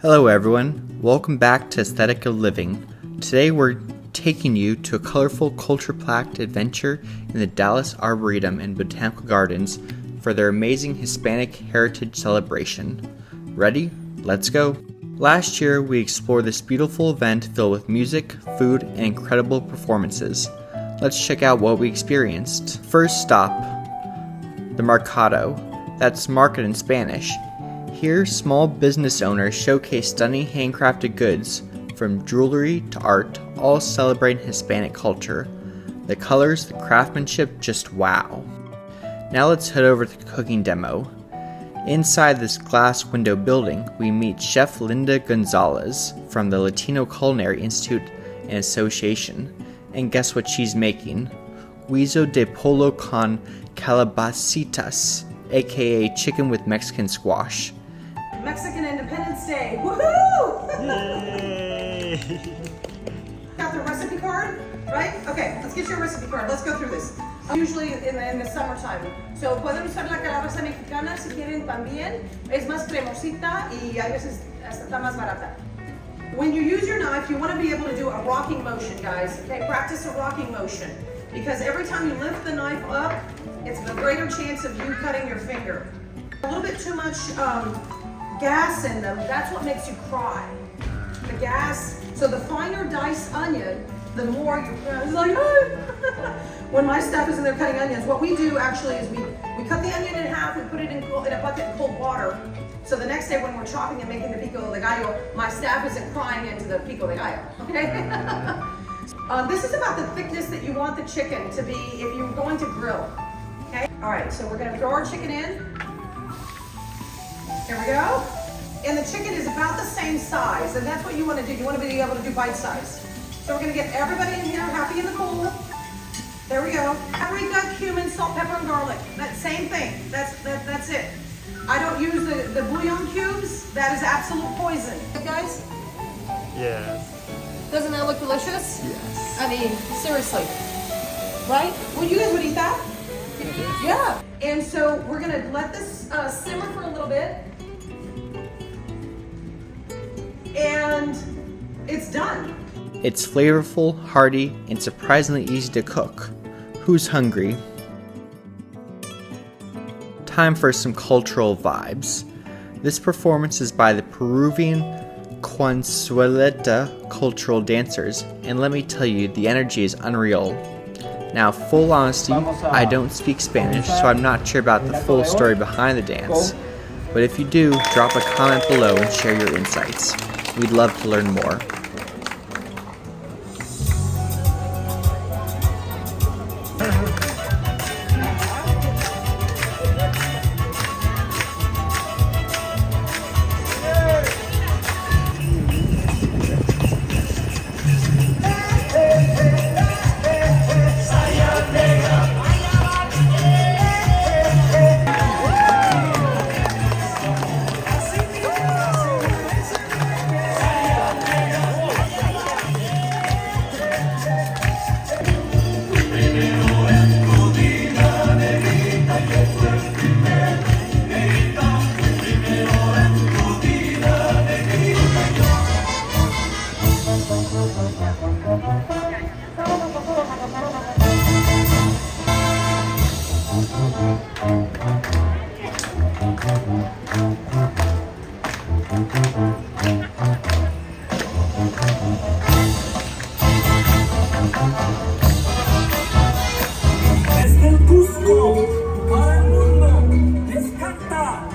Hello everyone, welcome back to Aesthetic of Living. Today we're taking you to a colorful culture-packed adventure in the Dallas Arboretum and Botanical Gardens for their amazing Hispanic Heritage Celebration. Ready? Let's go! Last year we explored this beautiful event filled with music, food, and incredible performances. Let's check out what we experienced. First stop, the Mercado. That's market in Spanish. Here, small business owners showcase stunning handcrafted goods, from jewelry to art, all celebrating Hispanic culture. The colors, the craftsmanship, just wow. Now let's head over to the cooking demo. Inside this glass window building, we meet Chef Lydia Gonzalez from the Latino Culinary Institute and Association. And guess what she's making? Guiso de Pollo con Calabacitas, aka chicken with Mexican squash. Mexican Independence Day, woohoo! Yay! Got the recipe card, right? Okay, let's get your recipe card. Let's go through this. Usually in the summertime. So pueden usar la calabaza mexicana si quieren también. Es más cremosita y a veces está más barata. When you use your knife, you want to be able to do a rocking motion, guys. Okay, practice a rocking motion. Because every time you lift the knife up, it's a greater chance of you cutting your finger. A little bit too much gas in them, that's what makes you cry. The gas, so the finer diced onion, the more it's like, when my staff is in there cutting onions, what we do actually is we cut the onion in half, we put it in a bucket of cold water, so the next day when we're chopping and making the pico de gallo, my staff isn't crying into the pico de gallo, okay? This is about the thickness that you want the chicken to be if you're going to grill, okay? All right, so we're gonna throw our chicken in. Here we go. And the chicken is about the same size, and that's what you want to do. You want to be able to do bite size. So we're going to get everybody in here happy in the bowl. There we go. Paprika, cumin, salt, pepper, and garlic. That same thing. That's it. I don't use the bouillon cubes. That is absolute poison. Okay, guys? Yes. Doesn't that look delicious? Yes. I mean, seriously. Right? Well, you guys would eat that? Yeah. And so we're going to let this simmer for a little bit. And it's done. It's flavorful, hearty, and surprisingly easy to cook. Who's hungry? Time for some cultural vibes. This performance is by the Peruvian Gonzalez cultural dancers, and let me tell you, the energy is unreal. Now, full honesty, I don't speak Spanish, so I'm not sure about the full story behind the dance. But if you do, drop a comment below and share your insights. We'd love to learn more. Desde el Cusco para el mundo les canta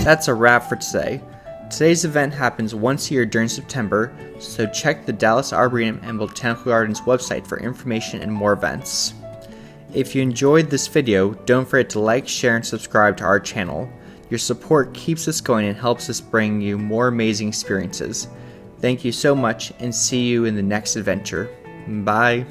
That's a wrap for today. Today's event happens once a year during September, so check the Dallas Arboretum and Botanical Gardens website for information and more events. If you enjoyed this video, don't forget to like, share, and subscribe to our channel. Your support keeps us going and helps us bring you more amazing experiences. Thank you so much, and see you in the next adventure. Bye.